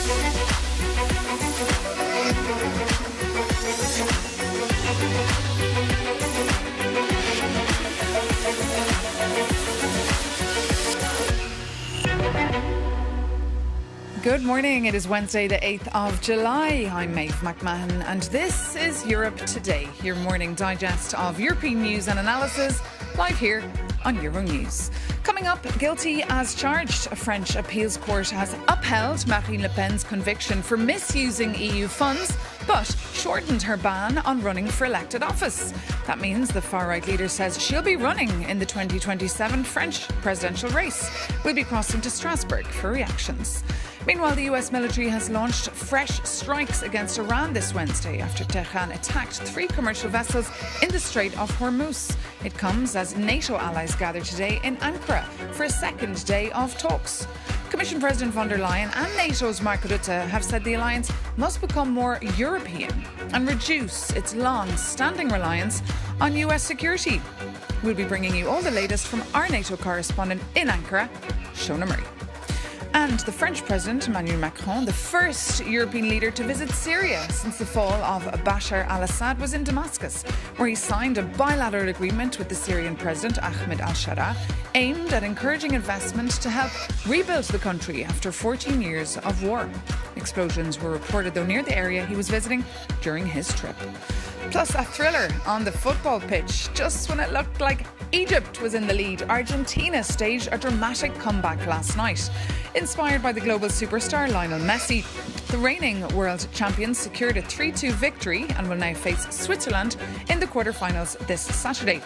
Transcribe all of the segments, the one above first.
Good morning. It is Wednesday, the 8th of July. I'm Maeve McMahon, and this is Europe Today, your morning digest of European news and analysis, live here on Euronews. Coming up, guilty as charged. A French appeals court has upheld Marine Le Pen's conviction for misusing EU funds, but shortened her ban on running for elected office. That means the far-right leader says she'll be running in the 2027 French presidential race. We'll be crossing to Strasbourg for reactions. Meanwhile, the US military has launched fresh strikes against Iran this Wednesday after Tehran attacked 3 commercial vessels in the Strait of Hormuz. It comes as NATO allies gather today in Ankara for a second day of talks. Commission President von der Leyen and NATO's Mark Rutte have said the alliance must become more European and reduce its long-standing reliance on US security. We'll be bringing you all the latest from our NATO correspondent in Ankara, Shona Murray. And the French President, Emmanuel Macron, the first European leader to visit Syria since the fall of Bashar al-Assad, was in Damascus, where he signed a bilateral agreement with the Syrian President, Ahmed al-Shara, aimed at encouraging investment to help rebuild the country after 14 years of war. Explosions were reported, though, near the area he was visiting during his trip. Plus, a thriller on the football pitch. Just when it looked like Egypt was in the lead, Argentina staged a dramatic comeback last night. Inspired by the global superstar Lionel Messi, the reigning world champions secured a 3-2 victory and will now face Switzerland in the quarterfinals this Saturday.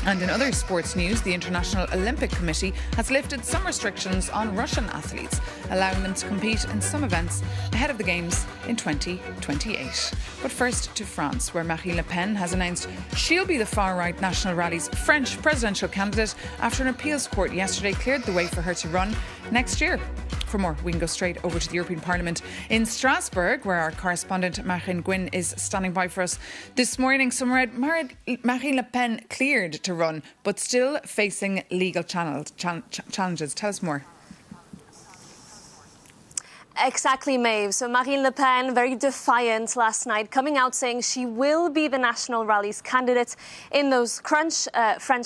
And in other sports news, the International Olympic Committee has lifted some restrictions on Russian athletes, allowing them to compete in some events ahead of the Games in 2028. But first to France, where Marine Le Pen has announced she'll be the far-right National Rally's French presidential candidate after an appeals court yesterday cleared the way for her to run next year. For more, we can go straight over to the European Parliament in Strasbourg, where our correspondent Marine Gwynn is standing by for us this morning. So Marine Le Pen cleared to run, but still facing legal challenges. Tell us more. Exactly, Maeve. So Marine Le Pen, very defiant last night, coming out saying she will be the National Rally's candidate in those French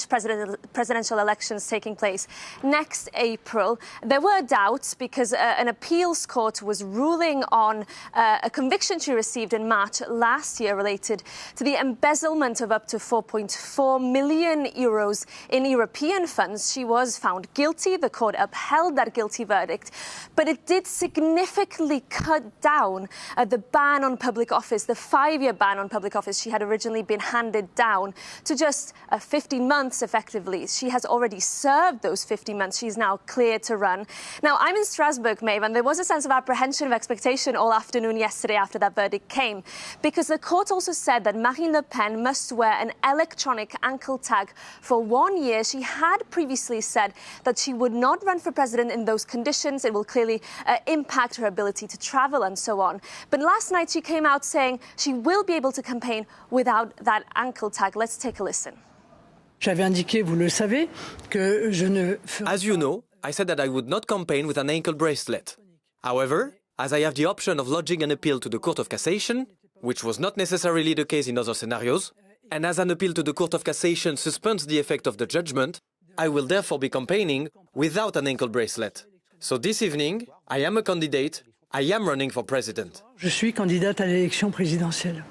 presidential elections taking place next April. There were doubts because an appeals court was ruling on a conviction she received in March last year related to the embezzlement of up to 4.4 million euros in European funds. She was found guilty. The court upheld that guilty verdict, but it did significantly cut down the ban on public office, the 5-year ban on public office she had originally been handed down to just 15 months effectively. She has already served those 50 months. She's now cleared to run. Now, I'm in Strasbourg, Maeve, and there was a sense of apprehension, of expectation all afternoon yesterday after that verdict came, because the court also said that Marine Le Pen must wear an electronic ankle tag for 1 year. She had previously said that she would not run for president in those conditions. It will clearly impact her ability to travel and so on. But last night she came out saying she will be able to campaign without that ankle tag. Let's take a listen. As you know, I said that I would not campaign with an ankle bracelet. However, as I have the option of lodging an appeal to the Court of Cassation, which was not necessarily the case in other scenarios, and as an appeal to the Court of Cassation suspends the effect of the judgment, I will therefore be campaigning without an ankle bracelet. So this evening, I am a candidate. I am running for president. Je suis candidate à l'élection présidentielle.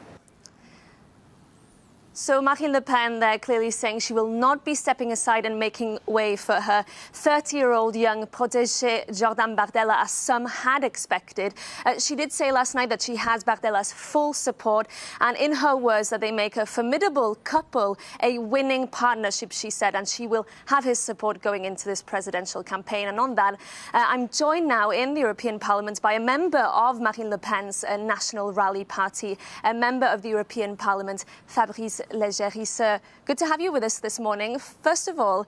So Marine Le Pen there clearly saying she will not be stepping aside and making way for her 30-year-old young protégé Jordan Bardella, as some had expected. She did say last night that she has Bardella's full support, and in her words that they make a formidable couple, a winning partnership, she said, and she will have his support going into this presidential campaign. And on that, I'm joined now in the European Parliament by a member of Marine Le Pen's National Rally Party, a member of the European Parliament, Fabrice Leggeri. Sir, good to have you with us this morning. First of all,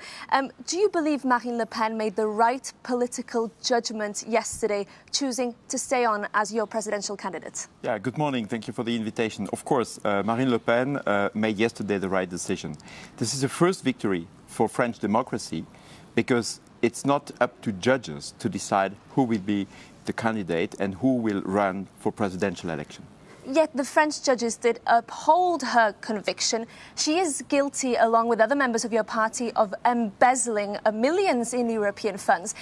do you believe Marine Le Pen made the right political judgment yesterday, choosing to stay on as your presidential candidate? Yeah, good morning. Thank you for the invitation. Of course, Marine Le Pen made yesterday the right decision. This is the first victory for French democracy because it's not up to judges to decide who will be the candidate and who will run for presidential election. Yet the French judges did uphold her conviction. She is guilty, along with other members of your party, of embezzling millions in European funds.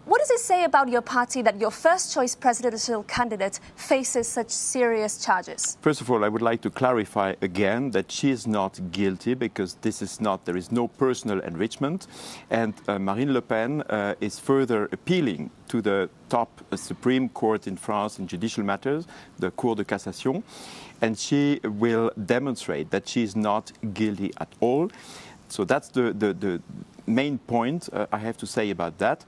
What does it say about your party that your first-choice presidential candidate faces such serious charges? First of all, I would like to clarify again that she is not guilty, because there is no personal enrichment. And Marine Le Pen is further appealing to the top Supreme Court in France in judicial matters, the Cour de Cassation. And she will demonstrate that she is not guilty at all. So that's the main point I have to say about that.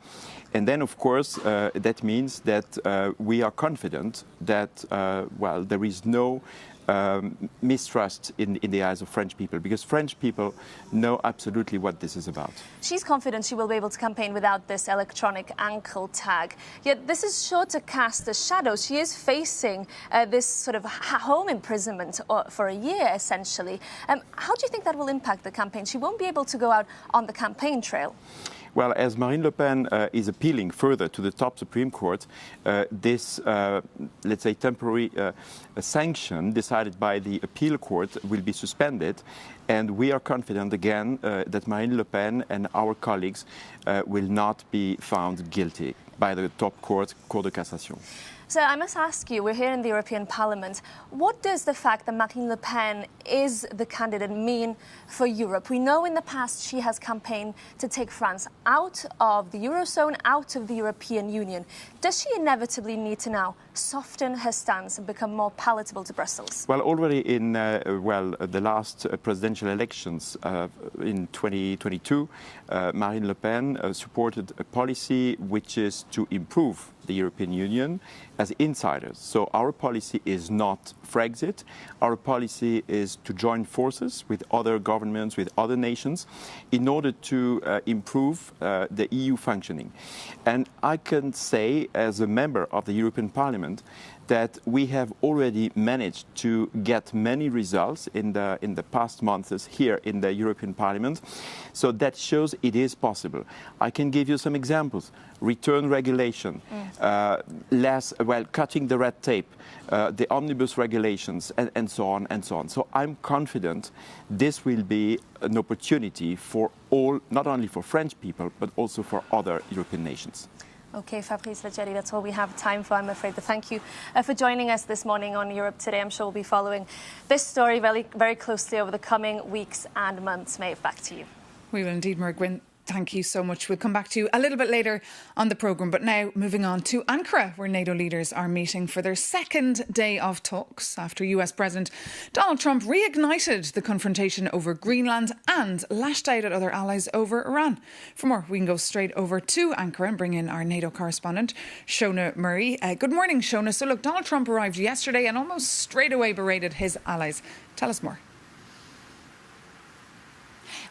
And then, of course, that means that we are confident that, there is no mistrust in the eyes of French people, because French people know absolutely what this is about. She's confident she will be able to campaign without this electronic ankle tag. Yet this is sure to cast a shadow. She is facing this sort of home imprisonment for a year, essentially. How do you think that will impact the campaign? She won't be able to go out on the campaign trail. Well, as Marine Le Pen is appealing further to the top Supreme Court, this, let's say, temporary sanction decided by the appeal court will be suspended. And we are confident, again, that Marine Le Pen and our colleagues will not be found guilty by the top court, Cour de Cassation. So I must ask you, we're here in the European Parliament, what does the fact that Marine Le Pen is the candidate mean for Europe? We know in the past she has campaigned to take France out of the Eurozone, out of the European Union. Does she inevitably need to now soften her stance and become more palatable to Brussels? Well, already in the last presidential elections in 2022, Marine Le Pen supported a policy which is to improve the European Union as insiders. So our policy is not Frexit. Our policy is to join forces with other governments, with other nations, in order to improve the EU functioning. And I can say, as a member of the European Parliament, that we have already managed to get many results in the past months here in the European Parliament. So that shows it is possible. I can give you some examples. Return regulation, cutting the red tape, the omnibus regulations, and so on and so on. So I'm confident this will be an opportunity for all, not only for French people, but also for other European nations. OK, Fabrice Leggeri, that's all we have time for, I'm afraid. But thank you for joining us this morning on Europe Today. I'm sure we'll be following this story very, very closely over the coming weeks and months. Maeve, back to you. We will indeed, Margaret. Thank you so much. We'll come back to you a little bit later on the programme. But now moving on to Ankara, where NATO leaders are meeting for their second day of talks after US President Donald Trump reignited the confrontation over Greenland and lashed out at other allies over Iran. For more, we can go straight over to Ankara and bring in our NATO correspondent, Shona Murray. Good morning, Shona. So look, Donald Trump arrived yesterday and almost straight away berated his allies. Tell us more.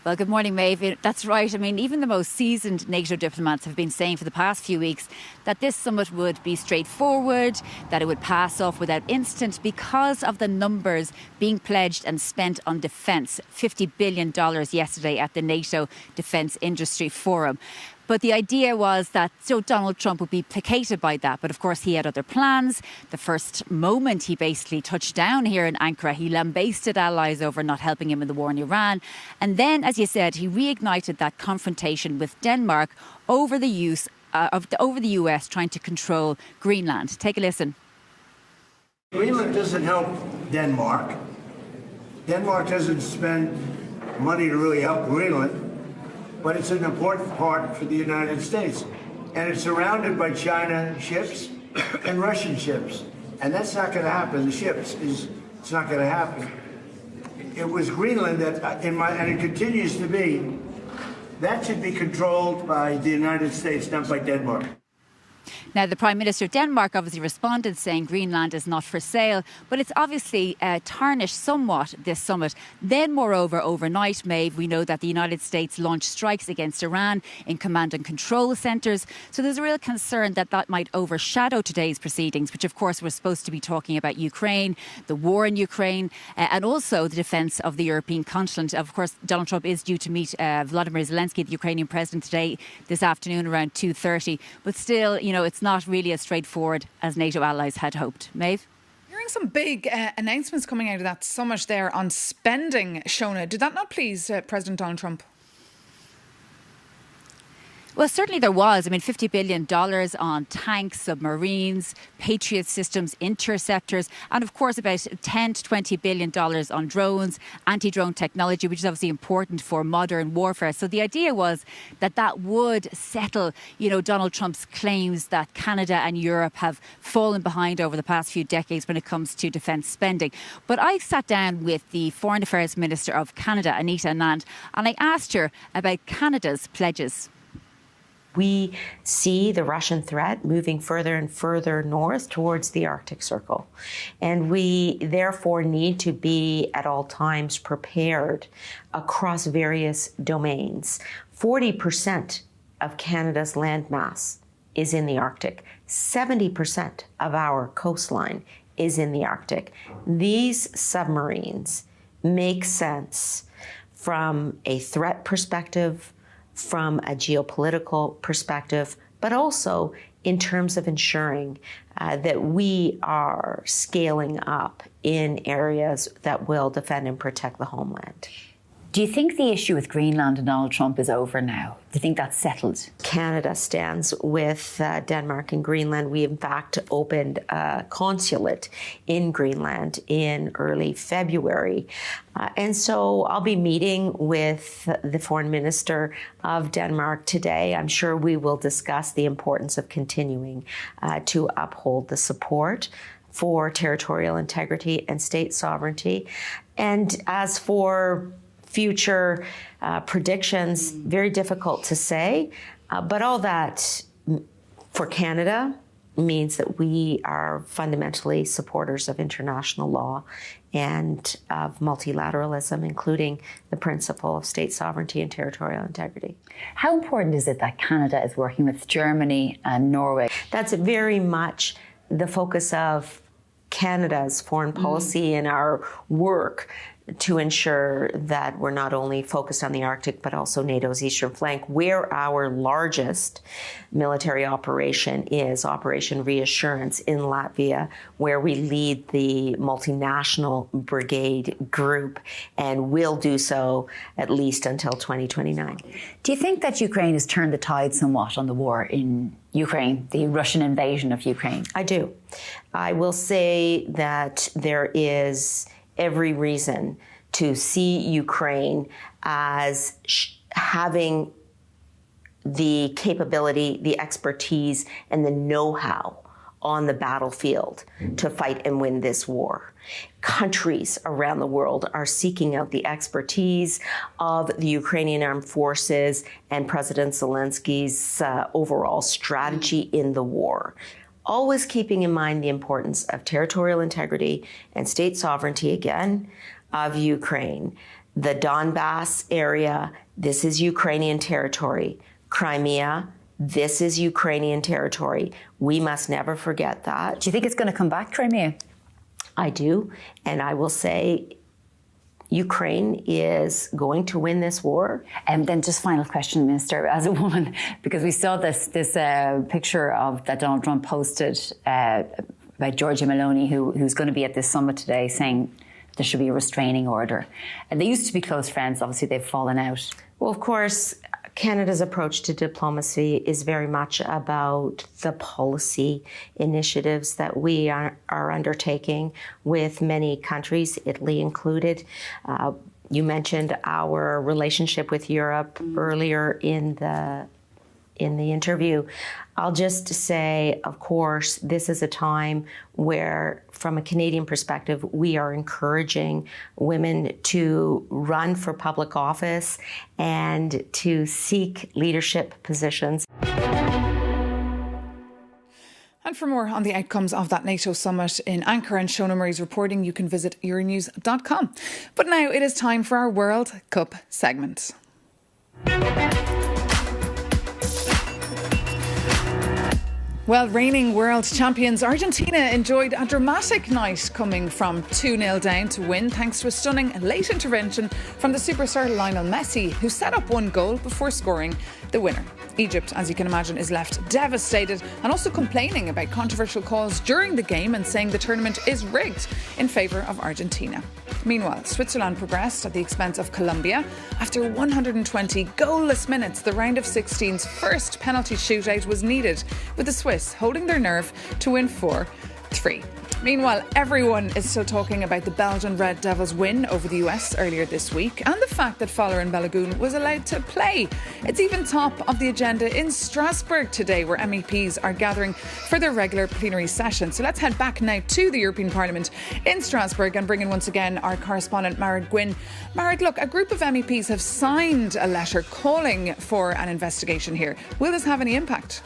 Well, good morning, Maeve. That's right. I mean, even the most seasoned NATO diplomats have been saying for the past few weeks that this summit would be straightforward, that it would pass off without incident because of the numbers being pledged and spent on defence. $50 billion yesterday at the NATO Defence Industry Forum. But the idea was that Donald Trump would be placated by that. But of course, he had other plans. The first moment he basically touched down here in Ankara, he lambasted allies over not helping him in the war in Iran. And then, as you said, he reignited that confrontation with Denmark over the over the US trying to control Greenland. Take a listen. Greenland doesn't help Denmark. Denmark doesn't spend money to really help Greenland. But it's an important part for the United States. And it's surrounded by China ships and Russian ships. And that's not going to happen. It's not going to happen. It was Greenland that, and it continues to be, that should be controlled by the United States, not by Denmark. Now, the Prime Minister of Denmark obviously responded saying Greenland is not for sale, but it's obviously tarnished somewhat this summit. Then, moreover, overnight, Maeve, we know that the United States launched strikes against Iran in command and control centres. So there's a real concern that that might overshadow today's proceedings, which of course we're supposed to be talking about Ukraine, the war in Ukraine, and also the defence of the European continent. Of course, Donald Trump is due to meet Vladimir Zelensky, the Ukrainian president, this afternoon around 2:30. But still, it's not really as straightforward as NATO allies had hoped. Maeve? Hearing some big announcements coming out of that summit there on spending, Shona. Did that not please President Donald Trump? Well, certainly there was. $50 billion on tanks, submarines, Patriot systems, interceptors, and of course about $10 to $20 billion on drones, anti-drone technology, which is obviously important for modern warfare. So the idea was that would settle, Donald Trump's claims that Canada and Europe have fallen behind over the past few decades when it comes to defence spending. But I sat down with the Foreign Affairs Minister of Canada, Anita Anand, and I asked her about Canada's pledges. We see the Russian threat moving further and further north towards the Arctic Circle. And we therefore need to be at all times prepared across various domains. 40% of Canada's landmass is in the Arctic. 70% of our coastline is in the Arctic. These submarines make sense from a threat perspective, from a geopolitical perspective, but also in terms of ensuring that we are scaling up in areas that will defend and protect the homeland. Do you think the issue with Greenland and Donald Trump is over now? Do you think that's settled? Canada stands with Denmark and Greenland. We, in fact, opened a consulate in Greenland in early February. And so I'll be meeting with the Foreign Minister of Denmark today. I'm sure we will discuss the importance of continuing to uphold the support for territorial integrity and state sovereignty. And as for future predictions, very difficult to say, but all that for Canada means that we are fundamentally supporters of international law and of multilateralism, including the principle of state sovereignty and territorial integrity. How important is it that Canada is working with Germany and Norway? That's very much the focus of Canada's foreign policy and our work to ensure that we're not only focused on the Arctic, but also NATO's eastern flank, where our largest military operation is Operation Reassurance in Latvia, where we lead the multinational brigade group and will do so at least until 2029. Do you think that Ukraine has turned the tide somewhat on the war in Ukraine, the Russian invasion of Ukraine? I do. I will say that there is every reason to see Ukraine as having the capability, the expertise, and the know-how on the battlefield to fight and win this war. Countries around the world are seeking out the expertise of the Ukrainian armed forces and President Zelensky's overall strategy in the war. Always keeping in mind the importance of territorial integrity and state sovereignty, again, of Ukraine. The Donbass area, this is Ukrainian territory. Crimea, this is Ukrainian territory. We must never forget that. Do you think it's going to come back, Crimea? I do, and I will say Ukraine is going to win this war. And then just final question, Minister, as a woman, because we saw this picture of that Donald Trump posted about Giorgia Meloni, who's going to be at this summit today, saying there should be a restraining order. And they used to be close friends. Obviously, they've fallen out. Well, of course, Canada's approach to diplomacy is very much about the policy initiatives that we are undertaking with many countries, Italy included. You mentioned our relationship with Europe earlier in the interview. I'll just say, of course, this is a time where, from a Canadian perspective, we are encouraging women to run for public office and to seek leadership positions. And for more on the outcomes of that NATO summit in Ankara and Shona Murray's reporting, you can visit euronews.com. But now it is time for our World Cup segment. Well, reigning world champions Argentina enjoyed a dramatic night, coming from 2-0 down to win thanks to a stunning late intervention from the superstar Lionel Messi, who set up one goal before scoring the winner. Egypt, as you can imagine, is left devastated and also complaining about controversial calls during the game and saying the tournament is rigged in favour of Argentina. Meanwhile, Switzerland progressed at the expense of Colombia. After 120 goalless minutes, the round of 16's first penalty shootout was needed, with the Swiss holding their nerve to win 4-3. Meanwhile, everyone is still talking about the Belgian Red Devils' win over the US earlier this week and the fact that Folarin Balogun was allowed to play. It's even top of the agenda in Strasbourg today, where MEPs are gathering for their regular plenary session. So let's head back now to the European Parliament in Strasbourg and bring in once again our correspondent Mairead Gwynn. Mairead, look, a group of MEPs have signed a letter calling for an investigation here. Will this have any impact?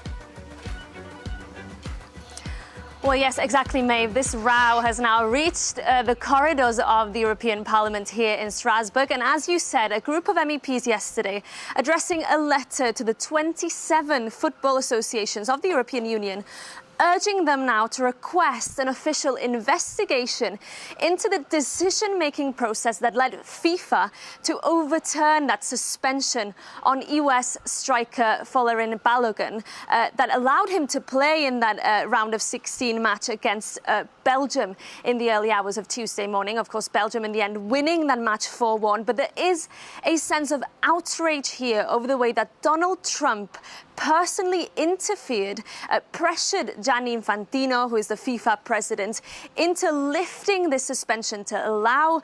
Well, yes, exactly, Maeve. This row has now reached the corridors of the European Parliament here in Strasbourg. And as you said, a group of MEPs yesterday addressing a letter to the 27 football associations of the European Union, urging them now to request an official investigation into the decision-making process that led FIFA to overturn that suspension on US striker Folarin Balogun that allowed him to play in that round of 16 match against Belgium in the early hours of Tuesday morning. Of course, Belgium in the end winning that match 4-1. But there is a sense of outrage here over the way that Donald Trump personally interfered, pressured Gianni Infantino, who is the FIFA president, into lifting this suspension to allow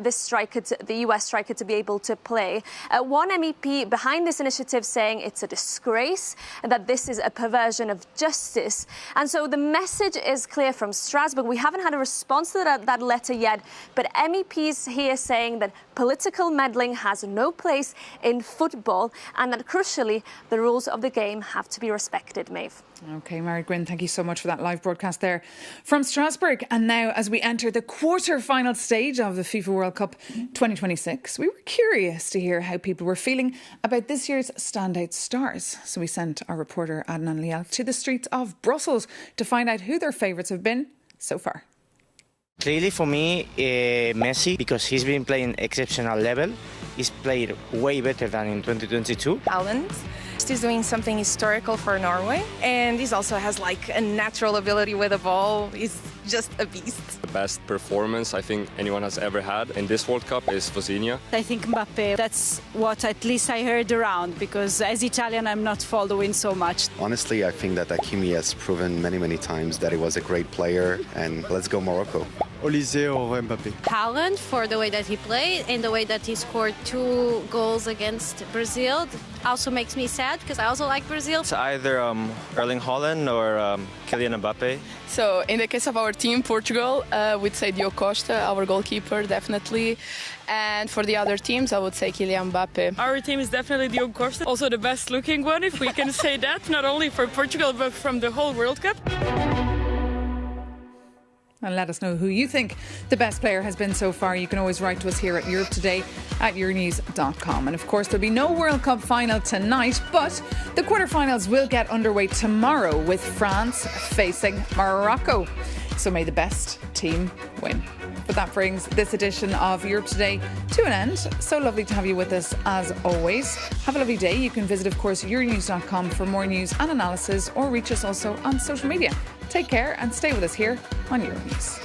this striker, the US striker, to be able to play. One MEP behind this initiative saying it's a disgrace, that this is a perversion of justice. And so the message is clear from Strasbourg. We haven't had a response to that letter yet, but MEPs here saying that political meddling has no place in football and that, crucially, the rules of the game have to be respected, Maeve. OK, Mairead Gwynn, thank you so much for that live broadcast there from Strasbourg. And now, as we enter the quarter-final stage of the FIFA World Cup 2026, we were curious to hear how people were feeling about this year's standout stars. So we sent our reporter Adnan Liel to the streets of Brussels to find out who their favourites have been so far. Clearly for me, Messi, because he's been playing exceptional level. He's played way better than in 2022. Haaland. He's doing something historical for Norway, and he also has like a natural ability with the ball. He's just a beast. The best performance I think anyone has ever had in this World Cup is Fosinha. I think Mbappe, that's what at least I heard around, because as Italian I'm not following so much. Honestly, I think that Hakimi has proven many times that he was a great player, and let's go Morocco. Olise or Mbappe? Haaland, for the way that he played and the way that he scored 2 goals against Brazil. Also makes me sad because I also like Brazil. It's either Erling Haaland or Kylian Mbappe. So in the case of our team, Portugal, we'd say Diogo Costa, our goalkeeper, definitely. And for the other teams, I would say Kylian Mbappe. Our team is definitely Diogo Costa, also the best looking one, if we can say that, not only for Portugal, but from the whole World Cup. And let us know who you think the best player has been so far. You can always write to us here at Europe Today at euronews.com. And of course, there'll be no World Cup final tonight, but the quarterfinals will get underway tomorrow with France facing Morocco. So may the best team win. But that brings this edition of Europe Today to an end. So lovely to have you with us as always. Have a lovely day. You can visit, of course, euronews.com for more news and analysis, or reach us also on social media. Take care and stay with us here on Euronews.